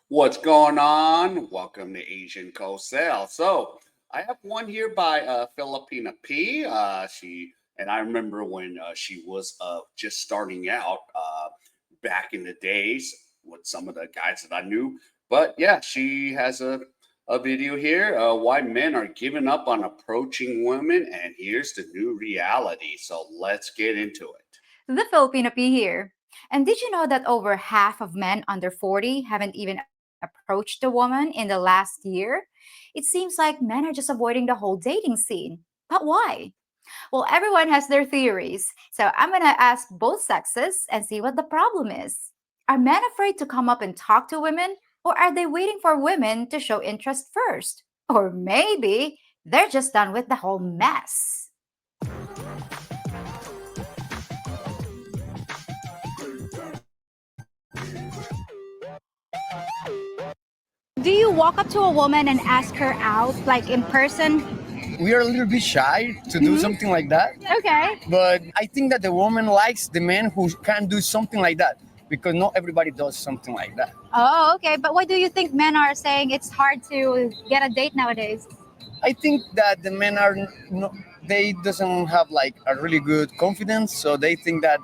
What's going on? Welcome to Asian Cosell. So I have one here by Filipina P. She and I remember when she was just starting out back in the days with some of the guys that I knew. But yeah, she has a video here why men are giving up on approaching women, and here's the new reality. So let's get into it. The Filipino P here. And did you know that over half of men under 40 haven't even approached a woman in the last year? It seems like men are just avoiding the whole dating scene. But why? Well, everyone has their theories. So I'm going to ask both sexes and see what the problem is. Are men afraid to come up and talk to women? Or are they waiting for women to show interest first? Or maybe they're just done with the whole mess. Do you walk up to a woman and ask her out, like in person? We are a little bit shy to do something like that. Okay. But I think that the woman likes the man who can do something like that because not everybody does something like that. Oh, okay. But why do you think men are saying it's hard to get a date nowadays? I think that the men are no, they doesn't have like a really good confidence, so they think that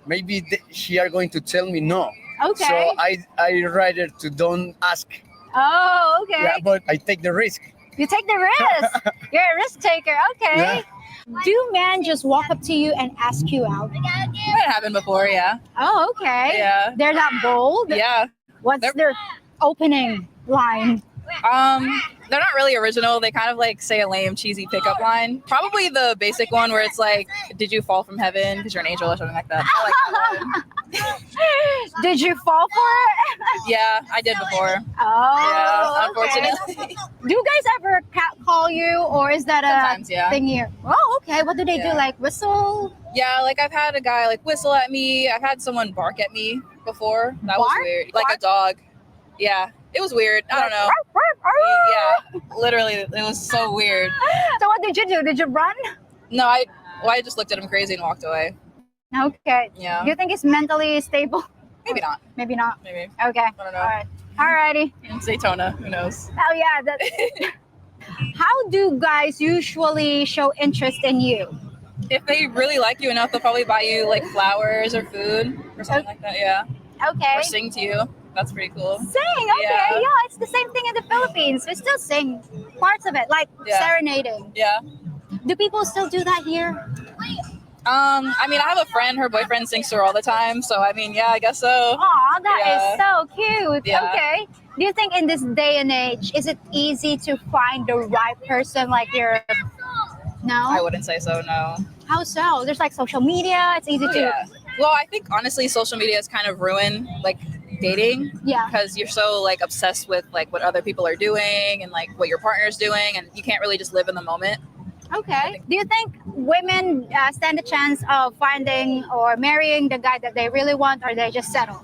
maybe she are going to tell me no. Okay. So I rather to don't ask. Oh, okay. Yeah, but I take the risk. You take the risk. You're a risk taker. Okay. Yeah. Do men just walk up to you and ask you out? It happened before, yeah. Oh, okay. Yeah. They're that bold? Yeah. What's their opening line? They're not really original. They kind of like say a lame, cheesy pickup line. Probably the basic one where it's like, "Did you fall from heaven because you're an angel?" or something like that. I like that one. Did you fall for it? Yeah, I did before. Oh, Yeah, okay. unfortunately. Do you guys ever cat call you, or is that a Sometimes, yeah. thing here? Oh, okay. What do they do? Yeah. Like whistle? Yeah, like I've had a guy like whistle at me. I've had someone bark at me before. That was Bark? weird. Like Bark? a dog. Yeah, it was weird. I don't know. Yeah, literally, it was so weird. So what did you do? Did you run? No, I just looked at him crazy and walked away. Okay. Yeah. Do you think it's mentally stable? Maybe not. Maybe not. Maybe. Okay. I don't know. All right. Alrighty. In Daytona, who knows? Oh yeah. How do guys usually show interest in you? If they really like you enough, they'll probably buy you like flowers or food or something like that. Yeah. Okay. Or sing to you. That's pretty cool. Sing. Okay. Yeah. Yeah. It's the same thing in the Philippines. We still sing parts of it, like Yeah. serenading. Yeah. Do people still do that here? I mean, I have a friend. Her boyfriend sings to her all the time. So I mean, yeah, I guess so. Aw, that is Yeah. so cute. Yeah. Okay. Do you think in this day and age, is it easy to find the right person like your... No? I wouldn't say so. No. How so? There's like social media. It's easy to... Yeah. Well, I think honestly, social media has kind of ruined like dating Yeah. because you're so like obsessed with like what other people are doing and like what your partner's doing, and you can't really just live in the moment. Okay. Do you think women stand a chance of finding or marrying the guy that they really want, or they just settle?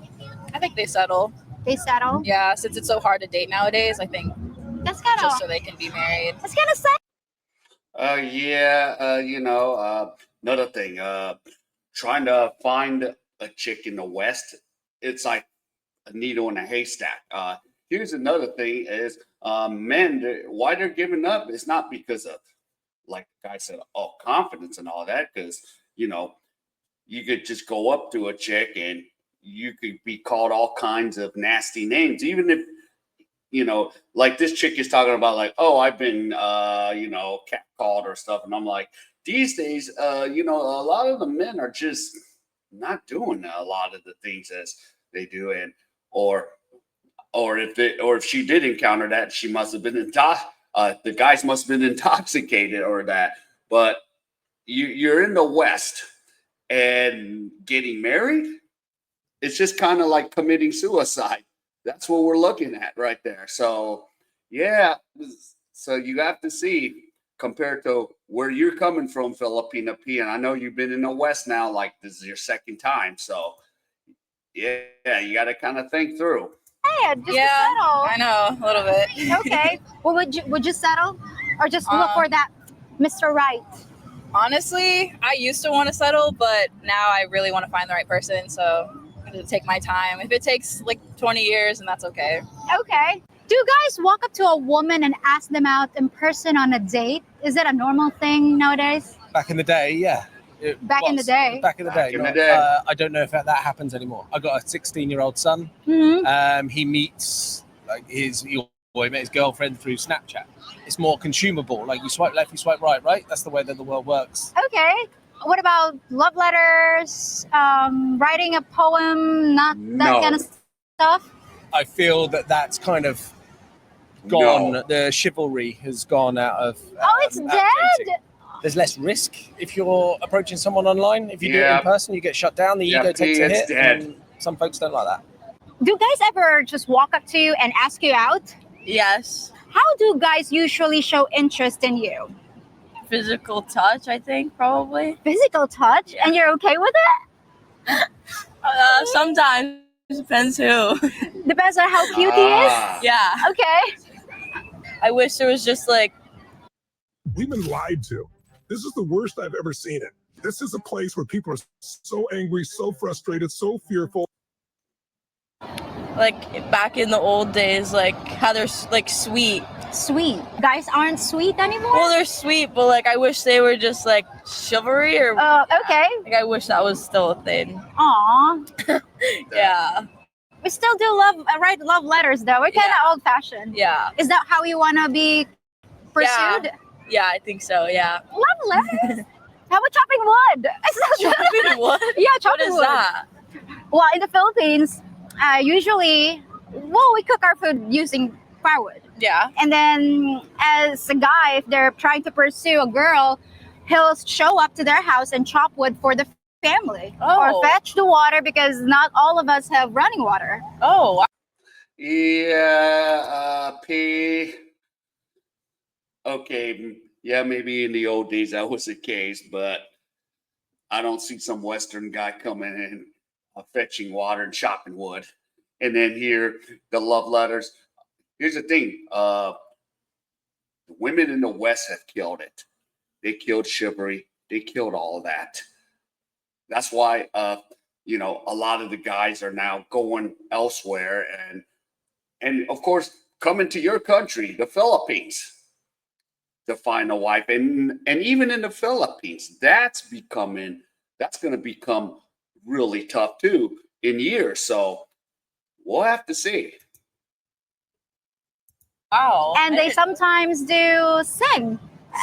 I think they settle. They settle? Yeah, since it's so hard to date nowadays, I think That's kind of... just so they can be married. That's kind of sad. Another thing, trying to find a chick in the West, it's like a needle in a haystack. Here's another thing is men, why they're giving up is not because of, like the guy said, confidence and all that, because, you could just go up to a chick and you could be called all kinds of nasty names, even if, like this chick is talking about like, oh, I've been, catcalled or stuff. And I'm like, these days, a lot of the men are just not doing a lot of the things as they do. And, or if she did encounter that, she must have been the guys must have been intoxicated or that. But you're in the West and getting married, it's just kind of like committing suicide. That's what we're looking at right there. So, yeah. So you have to see compared to where you're coming from, Filipina P. And I know you've been in the West now, like this is your second time. So, yeah, you got to kind of think through. Hey, just to Yeah, settle. I know a little bit. Okay. Well, would you settle, or just look for that Mr. Right? Honestly, I used to want to settle, but now I really want to find the right person. So I'm to take my time. If it takes like 20 years, then that's okay. Okay. Do you guys walk up to a woman and ask them out in person on a date? Is that a normal thing nowadays? Back in the day, yeah. Back in the day? Back in the Back day. in the not- day. I don't know if that happens anymore. I got a 16-year-old son. Mm-hmm. He meets he met his girlfriend through Snapchat. It's more consumable. Like you swipe left, you swipe right, right? That's the way that the world works. Okay. What about love letters, writing a poem, not that No. kind of stuff? I feel that that's kind of gone. No. The chivalry has gone out of. Oh, it's out of dead? dating. There's less risk if you're approaching someone online. If you do it Yeah. in person, you get shut down. The Yeah, ego takes a it's hit. dead. And some folks don't like that. Do guys ever just walk up to you and ask you out? Yes. How do guys usually show interest in you? Physical touch, I think, probably. Physical touch? Yeah. And you're okay with it? Sometimes. Depends who. Depends on how cute he is? Ah. Yeah. Okay. I wish there was just like, We've been lied to. This is the worst I've ever seen it. This is a place where people are so angry, so frustrated, so fearful. back in the old days, like how they're like sweet. Sweet. Guys aren't sweet anymore? Well, they're sweet, but like I wish they were just like chivalry or Okay. like I wish that was still a thing. Aw. Yeah. We still do write love letters though. We're kind of old fashioned. Yeah. Is that how you want to be pursued? Yeah, I think so. Yeah. Love letters? How about chopping wood? Chopping wood? Yeah, What chopping is wood. that? Well, in the Philippines, usually, we cook our food using firewood. Yeah. And then as a guy, if they're trying to pursue a girl, he'll show up to their house and chop wood for the family. Oh. Or fetch the water because not all of us have running water. Oh. Yeah, P. Okay, yeah, maybe in the old days that was the case, but I don't see some Western guy coming in fetching water and chopping wood. And then here, the love letters. Here's the thing: the women in the West have killed it. They killed chivalry. They killed all of that. That's why, a lot of the guys are now going elsewhere, and of course, coming to your country, the Philippines, to find a wife. And even in the Philippines, that's going to become really tough too in years. So we'll have to see. Wow. And they sometimes do sing.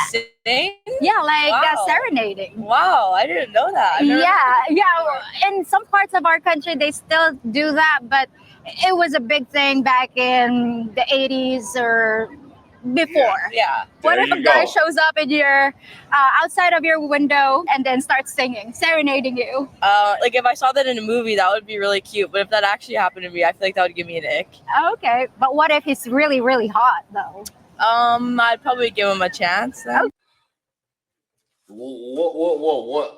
sing. Yeah, like Wow. serenading. Wow, I didn't know that. I've never Yeah. In some parts of our country, they still do that, but it was a big thing back in the 80s or before. Yeah. What There if a you guy go. shows up in your outside of your window and then starts singing, serenading you? Like if I saw that in a movie, that would be really cute. But if that actually happened to me, I feel like that would give me an ick. Okay, but what if he's really, really hot though? I'd probably give him a chance then. What?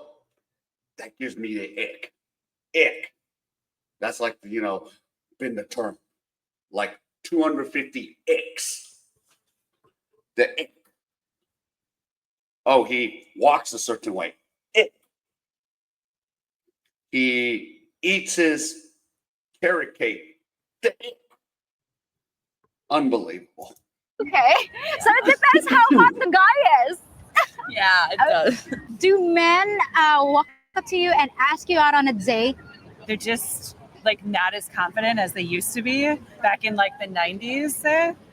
That gives me the ick. Ick. That's like, been the term. Like 250 icks. The ick. Oh, he walks a certain way. Ick. He eats his carrot cake. The ick. Unbelievable. Okay, so it depends how hot the guy is. Yeah, it does. Do men walk up to you and ask you out on a date? They're just like not as confident as they used to be back in like the 90s.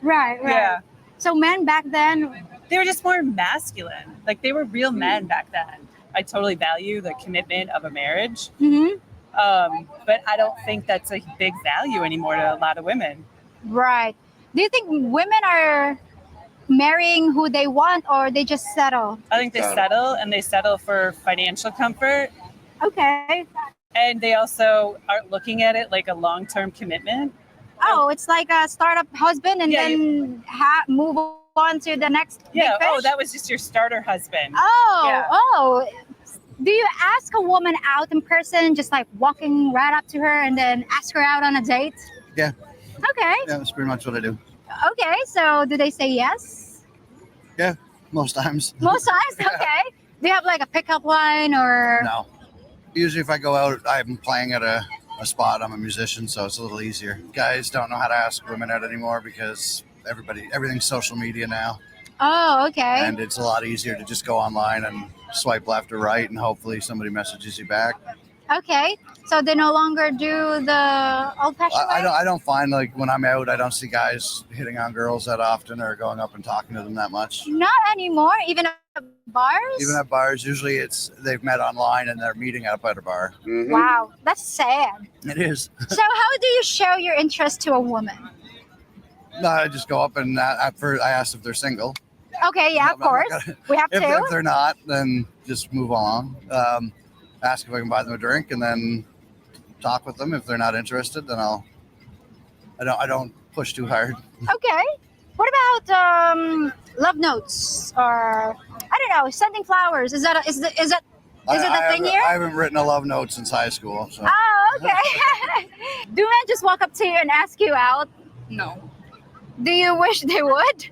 Right. Yeah. So men back then, They were just more masculine. Like they were real men back then. I totally value the commitment of a marriage. mhm, But I don't think that's a big value anymore to a lot of women. right. Do you think women are marrying who they want or they just settle? I think they settle and they settle for financial comfort. Okay. And they also aren't looking at it like a long-term commitment. Oh, it's like a startup husband and Yeah, then move on to the next Yeah. big Oh, fish? that was just your starter husband. Oh, Yeah. Do you ask a woman out in person, just like walking right up to her and then ask her out on a date? Yeah. Okay. Yeah, that's pretty much what I do. Okay. So do they say yes? Most times. Most times? Okay. Do you have like a pickup line or? No. Usually if I go out, I'm playing at a a spot. I'm a musician, so it's a little easier. Guys don't know how to ask women out anymore because everything's social media now, Oh, okay. and it's a lot easier to just go online and swipe left or right, and hopefully somebody messages you back. Okay. So they no longer do the old-fashioned way? I don't find, like, when I'm out, I don't see guys hitting on girls that often or going up and talking to them that much. Not anymore, even at bars? Even at bars, usually they've met online and they're meeting up at a bar. Mhm. Wow, that's sad. It is. So how do you show your interest to a woman? No, I just go up and I ask if they're single. Okay, yeah, of I'm not course. gonna- We have If to. they're not, then just move on. Ask if I can buy them a drink and then talk with them. If they're not interested, then I don't push too hard. Okay. What about love notes or I don't know, sending flowers? Is that is it a thing here? I haven't written a love note since high school. So. Oh, okay. Do men just walk up to you and ask you out? No. Do you wish they would?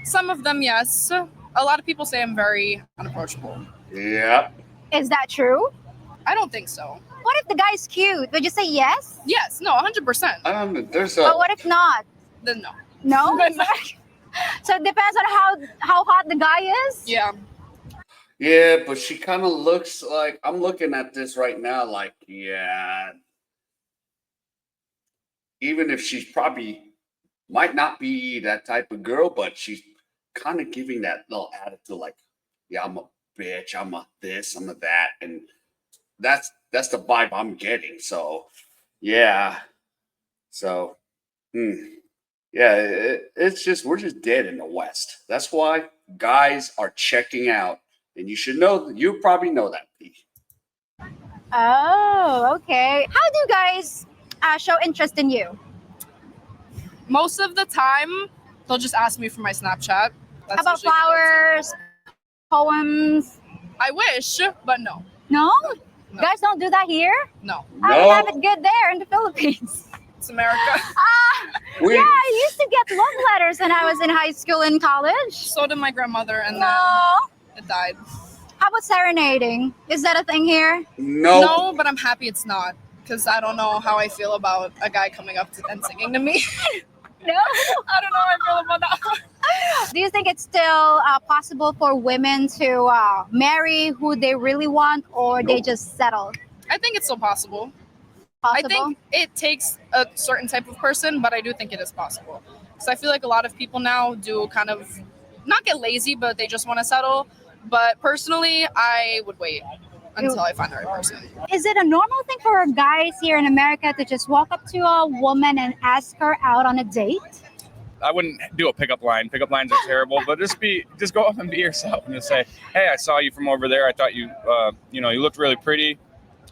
Some of them, yes. A lot of people say I'm very unapproachable. Yep. Is that true? I don't think so. What if the guy's cute? Would you say yes? Yes, no, 100%. There's But a what if not? Then no. No? So it depends on how hot the guy is? Yeah. yeah, but she kind of looks like I'm looking at this right now. Like, yeah, even if she's probably might not be that type of girl, but she's kind of giving that little attitude, like, yeah, I'm a bitch, I'm a this, I'm a that, and that's the vibe I'm getting. So, yeah, so, yeah, it's just we're just dead in the West. That's why guys are checking out, and you probably know that, P. Oh, okay. How do guys show interest in you? Most of the time, they'll just ask me for my Snapchat. How about usually what flowers, poems? I wish, but no. No? No. Guys don't do that here? No. I would have it good there in the Philippines. It's America. We, Yeah, I used to get love letters when I was in high school and college. So did my grandmother, and No. then it died. How about serenading? Is that a thing here? No, but I'm happy it's not. Because I don't know how I feel about a guy coming up and singing to me. No. I don't know how I feel about that. Do you think it's still possible for women to marry who they really want, or they Nope. just settle? I think it's still possible. Possible? I think it takes a certain type of person, but I do think it is possible. Because I feel like a lot of people now do kind of not get lazy, but they just want to settle. But personally, I would wait until I find the right person. Is it a normal thing for guys here in America to just walk up to a woman and ask her out on a date? I wouldn't do a pickup line. Pickup lines are terrible, but just go up and be yourself and just say, "Hey, I saw you from over there. I thought you looked really pretty,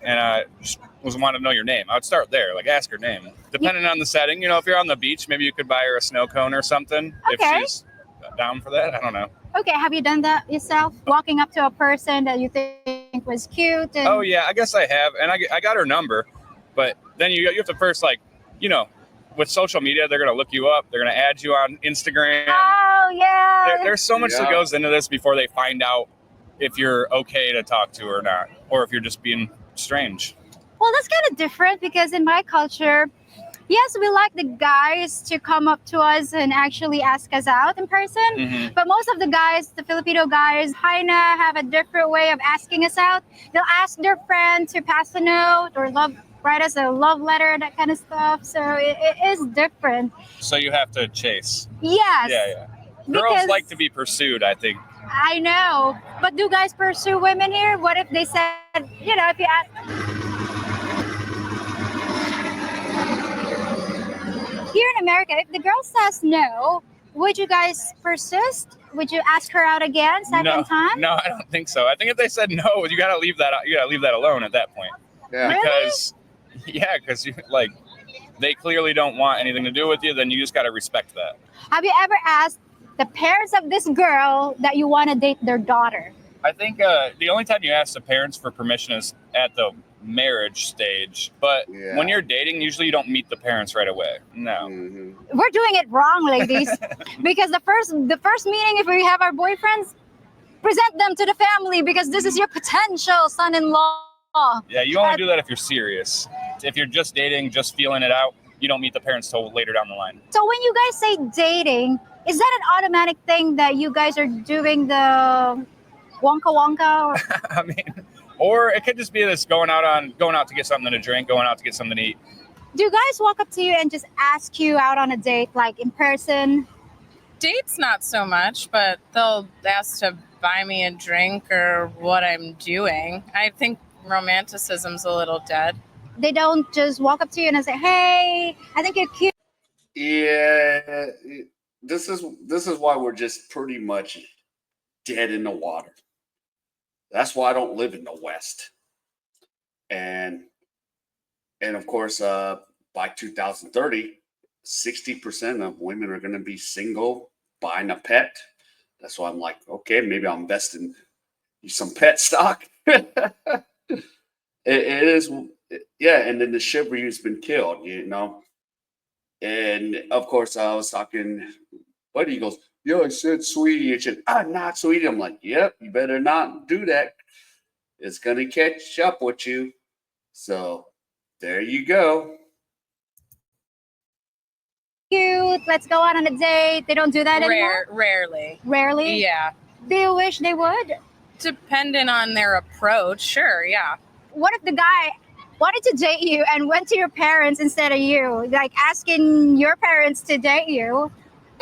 and I just wanted to know your name." I would start there, like ask her name. Depending on the setting, if you're on the beach, maybe you could buy her a snow cone or something Okay. if she's down for that. I don't know. Okay, have you done that yourself? Walking up to a person that you think was cute? And... Oh yeah, I guess I have, and I got her number, but then you have to first with social media, they're gonna look you up, they're gonna add you on Instagram. Oh yeah. There's so much that Yeah. goes into this before they find out if you're okay to talk to or not, or if you're just being strange. Well, that's kind of different because in my culture, yes, we like the guys to come up to us and actually ask us out in person. Mhm. But most of the guys, the Filipino guys, kinda have a different way of asking us out. They'll ask their friend to pass a note or write us a love letter, that kind of stuff. So it is different. So you have to chase. Yes. Yeah. Girls Because- like to be pursued, I think. I know. But do guys pursue women here? What if they said, if you ask... Here in America, if the girl says no, would you guys persist? Would you ask her out again, second time? No, I don't think so. I think if they said no, you gotta leave that alone at that point. Yeah. Really? Because they clearly don't want anything to do with you. Then you just gotta respect that. Have you ever asked the parents of this girl that you want to date their daughter? I think the only time you ask the parents for permission is at the marriage stage. But Yeah. when you're dating, usually you don't meet the parents right away. No. Mhm. We're doing it wrong, ladies. Because the first meeting, if we have our boyfriends, present them to the family because this is your potential son-in-law. Yeah, you only do that if you're serious. If you're just dating, just feeling it out, you don't meet the parents till later down the line. So when you guys say dating, is that an automatic thing that you guys are doing the wonka? Or I mean, or it could just be this going out to get something to drink, going out to get something to eat. do guys walk up to you and just ask you out on a date, like in person? Dates, not so much, but they'll ask to buy me a drink or what I'm doing. I think romanticism's a little dead. They don't just walk up to you and say, "Hey, I think you're cute." Yeah, this is why we're just pretty much dead in the water. That's why I don't live in the West. And of course, by 2030, 60% of women are going to be single, buying a pet. That's why I'm like, okay, maybe I'll invest in some pet stock. It is, yeah. And then the chivalry's been killed, you know. And of course, I was talking. Buddy, he goes, "Yo, I said, sweetie." And she said, "I'm not sweetie." I'm like, "Yep, you better not do that. It's gonna catch up with you." So there you go. Cute. Let's go out on a date. They don't do that anymore. Rarely. Rarely. Yeah. Do you wish they would? Depending on their approach, sure, yeah. What if the guy wanted to date you and went to your parents instead of you, like asking your parents to date you?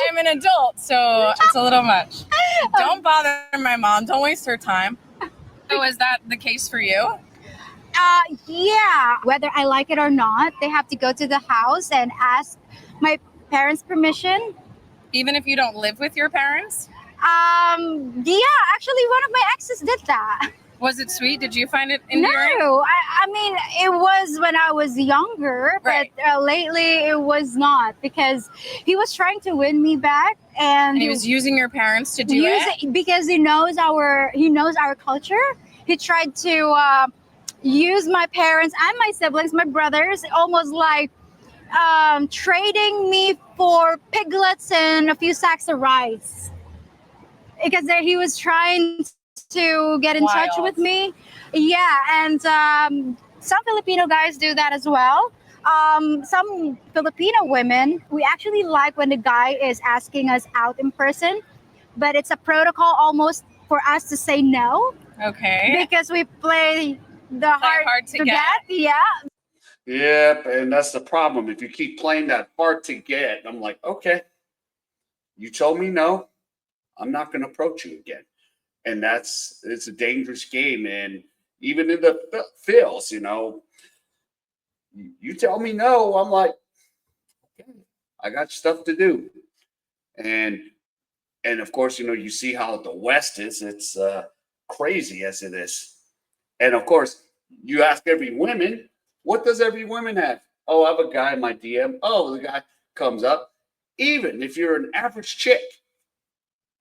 I'm an adult, so it's a little much. Don't bother my mom. Don't waste her time. So is that the case for you? Yeah. Whether I like it or not, they have to go to the house and ask my parents' permission. Even if you don't live with your parents? Yeah, actually one of my exes did that. Was it sweet? Did you find it endearing? No, I mean, it was when I was younger, Right. but lately it was not, because he was trying to win me back, and And he was using your parents to do it? because he knows our culture. He tried to use my parents and my siblings, my brothers, almost like trading me for piglets and a few sacks of rice, because he was trying to get in touch with me. Yeah, and some Filipino guys do that as well. Some Filipino women, we actually like when the guy is asking us out in person, but it's a protocol almost for us to say no, Okay. because we play the hard to get. Yeah. Yep, and that's the problem. If you keep playing that hard to get, I'm like, okay, you told me no, I'm not going to approach you again. And it's a dangerous game. And even in the feels, you know, you tell me no, I'm like, okay, I got stuff to do. And of course, you know, you see how the West is. It's crazy as it is. And of course, you ask every woman, what does every woman have? Oh, I have a guy in my DM. Oh, the guy comes up. Even if you're an average chick,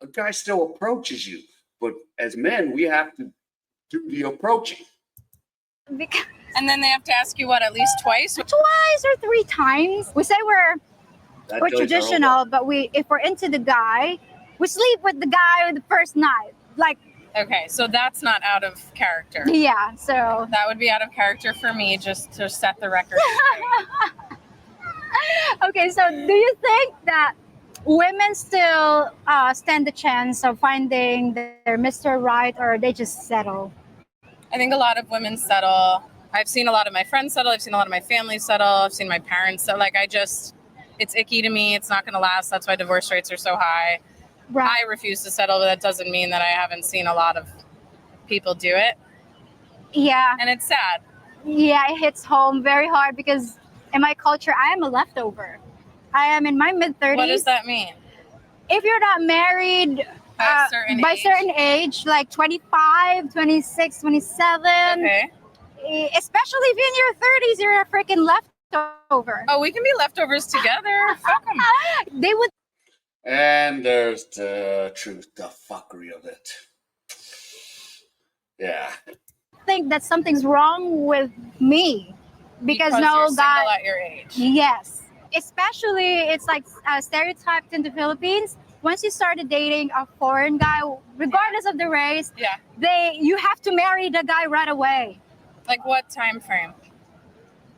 a guy still approaches you. But as men, we have to do the approaching. Because And then they have to ask you what, at least twice? twice or three times. We say we're That does our traditional, but if we're into the guy, we sleep with the guy the first night. Like, Okay, so that's not out of character. yeah, so That would be out of character for me, just to set the record straight. okay, so do you think that women still stand the chance of finding their Mr. Right, or they just settle? I think a lot of women settle. I've seen a lot of my friends settle. I've seen a lot of my family settle. I've seen my parents settle. Like, it's icky to me. It's not going to last. That's why divorce rates are so high. Right. I refuse to settle, but that doesn't mean that I haven't seen a lot of people do it. Yeah, And it's sad. yeah, it hits home very hard, because in my culture, I am a leftover. I am in my mid-30s. What does that mean? If you're not married By a certain by age? certain age, like 25, 26, 27, Okay. especially if you're in your 30s, you're a freaking leftover. Oh, we can be leftovers together. Fuck 'em. They would And there's the truth, the fuckery of it. Yeah. think that something's wrong with me, because no you're single guy. at your age. Yes, especially it's like stereotyped in the Philippines. Once you started dating a foreign guy, regardless of the race, Yeah. you have to marry the guy right away. Like what time frame?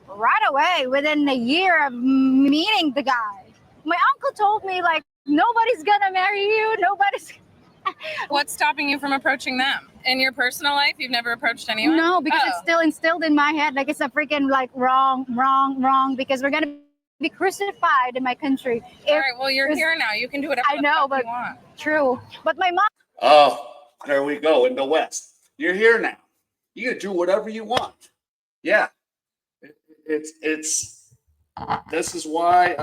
right away within a year of meeting the guy. My uncle told me like nobody's gonna marry you. Nobody's. What's stopping you from approaching them? In your personal life, you've never approached anyone? No, because Oh. it's still instilled in my head. Like it's a freaking like wrong. Because we're gonna be crucified in my country. All right, well, you're here now. You can do whatever I the know, fuck but you want. true. But my mom. Oh, there we go in the West. You're here now. You can do whatever you want. Yeah, it's. This is why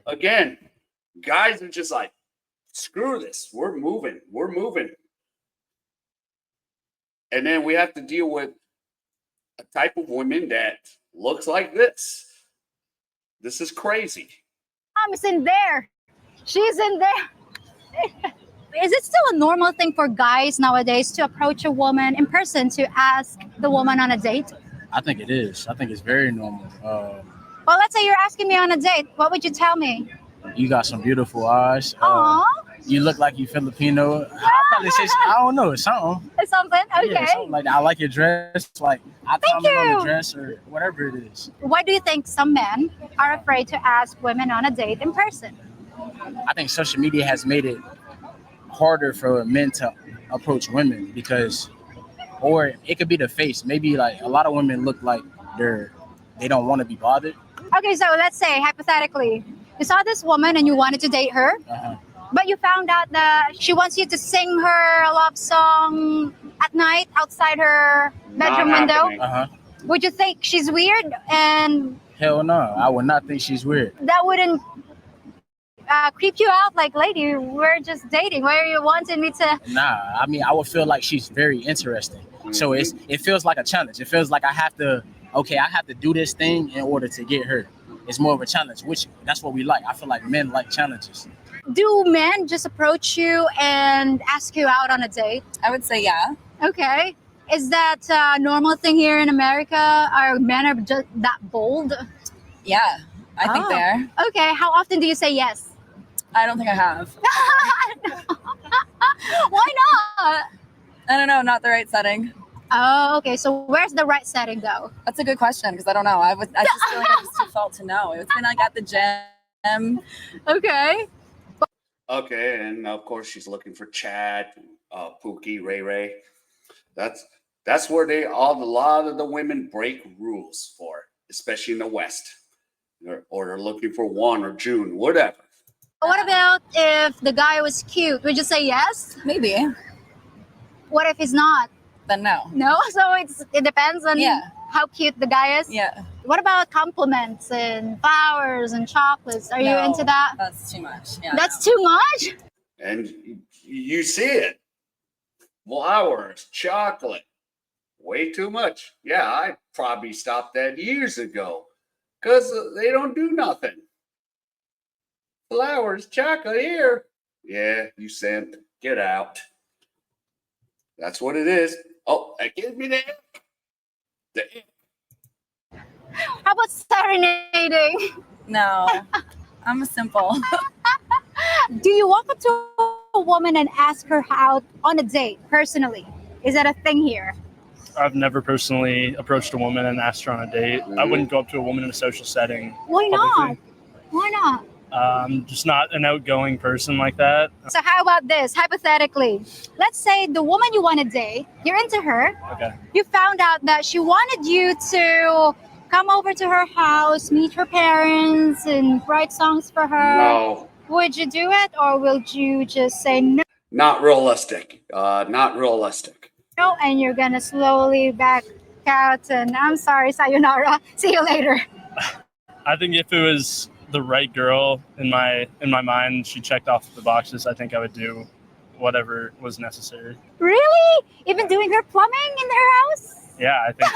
again, guys are just like, screw this. We're moving. And then we have to deal with a type of women that looks like this. This is crazy. Mom is in there. She's in there. Is it still a normal thing for guys nowadays to approach a woman in person to ask the woman on a date? I think it is. I think it's very normal. Well, let's say you're asking me on a date. What would you tell me? You got some beautiful eyes. Aww. You look like you Filipino. I'll probably say, I don't know, something. Something? Okay. Yeah, something like that. I like your dress. Like, I comment on the dress or whatever it is. Why do you think some men are afraid to ask women on a date in person? I think social media has made it harder for men to approach women because, or it could be the face. Maybe like a lot of women look like they don't want to be bothered. Okay, so let's say hypothetically, you saw this woman and you wanted to date her, but you found out that she wants you to sing her a love song at night outside her bedroom window. Would you think she's weird? And hell no, I would not think she's weird. That wouldn't creep you out? Like, lady, we're just dating. Why are you wanting me to? Nah, I mean, I would feel like she's very interesting. So it feels like a challenge. It feels like I have to do this thing in order to get her. It's more of a challenge, which that's what we like. I feel like men like challenges. Do men just approach you and ask you out on a date? I would say yeah. Okay. Is that a normal thing here in America? Are men just that bold? Yeah, I think they are. Okay. How often do you say yes? I don't think I have. Why not? I don't know, not the right setting. Oh, okay. So where's the right setting though? That's a good question because I don't know. I just feel like I'm just too fault to know. It's been like at the gym. Okay. Okay, and of course she's looking for Chad, Pookie, Ray Ray. That's where a lot of the women break rules for, especially in the West. Or they're looking for Juan or June, whatever. What about if the guy was cute? Would you say yes? Maybe. What if he's not? Then no. No? So it depends on how cute the guy is? Yeah. What about compliments and flowers and chocolates? Are you into that? That's too much. Yeah. That's too much? And you see it. Flowers, chocolate, way too much. Yeah, I probably stopped that years ago because they don't do nothing. Flowers, chocolate here. Yeah, you simp. Get out. That's what it is. Oh, that gives me the ick. The ick. How about serenading? No, I'm simple. Do you walk up to a woman and ask her out on a date personally? Is that a thing here? I've never personally approached a woman and asked her on a date. I wouldn't go up to a woman in a social setting. Why not? publicly. Why not? I'm just not an outgoing person like that. So how about this, hypothetically? Let's say the woman you want to date, you're into her. Okay. You found out that she wanted you to come over to her house, meet her parents, and write songs for her. No. Would you do it, or would you just say no? Not realistic. Not realistic. And you're gonna slowly back out, and I'm sorry, sayonara. See you later. I think if it was the right girl in my mind, she checked off the boxes, I think I would do whatever was necessary. Really? Even doing her plumbing in her house? Yeah, I think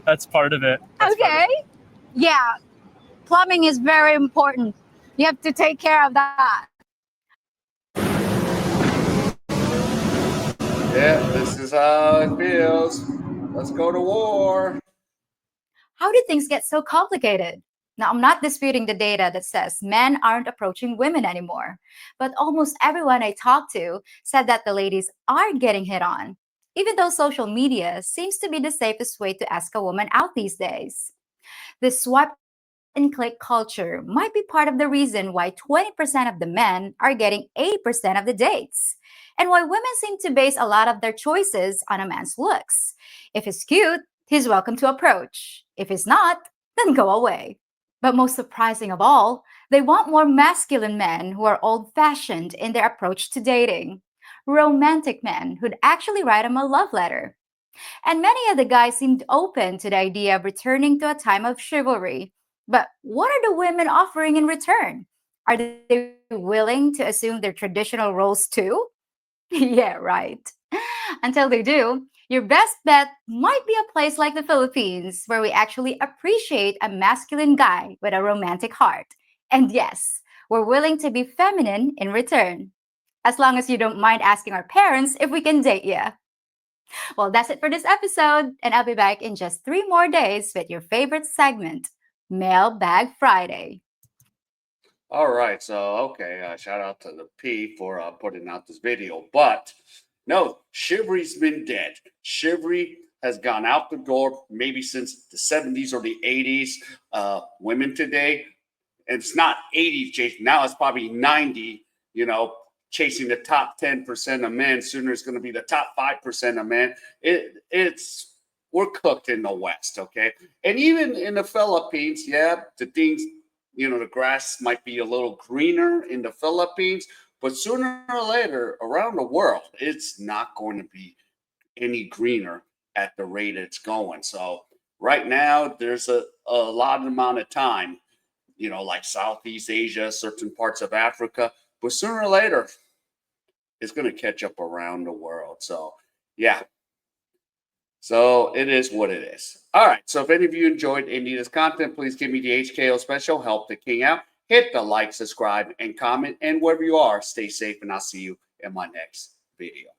that's part of it. Okay. Yeah. Plumbing is very important. You have to take care of that. Yeah, this is how it feels. Let's go to war. How did things get so complicated? Now, I'm not disputing the data that says men aren't approaching women anymore, but almost everyone I talked to said that the ladies are getting hit on. even though social media seems to be the safest way to ask a woman out these days. This swipe and click culture might be part of the reason why 20% of the men are getting 80% of the dates, and why women seem to base a lot of their choices on a man's looks. If he's cute, he's welcome to approach. If he's not, then go away. But most surprising of all, they want more masculine men who are old fashioned in their approach to dating. Romantic men who'd actually write them a love letter. And many of the guys seemed open to the idea of returning to a time of chivalry. But what are the women offering in return? Are they willing to assume their traditional roles too? Yeah, right. Until they do, your best bet might be a place like the Philippines, where we actually appreciate a masculine guy with a romantic heart. And yes, we're willing to be feminine in return. As long as you don't mind asking our parents if we can date you. Well, that's it for this episode, and I'll be back in just 3 more days with your favorite segment, Mailbag Friday. All right, so okay, shout out to the P for putting out this video, but no, chivalry's been dead. Chivalry has gone out the door maybe since the 70s or the 80s. Women today, and it's not 80s chasing, now it's probably 90, chasing the top 10% of men. Sooner it's going to be the top 5% of men. We're cooked in the West, okay? And even in the Philippines, yeah, the things, the grass might be a little greener in the Philippines, but sooner or later, around the world, it's not going to be any greener at the rate it's going. So right now, there's a lot amount of time, like Southeast Asia, certain parts of Africa, but sooner or later, it's going to catch up around the world. So, yeah. So it is what it is. All right. So if any of you enjoyed any of this content, please give me the HKO special. Help the king out. Hit the like, subscribe, and comment. And wherever you are, stay safe. And I'll see you in my next video.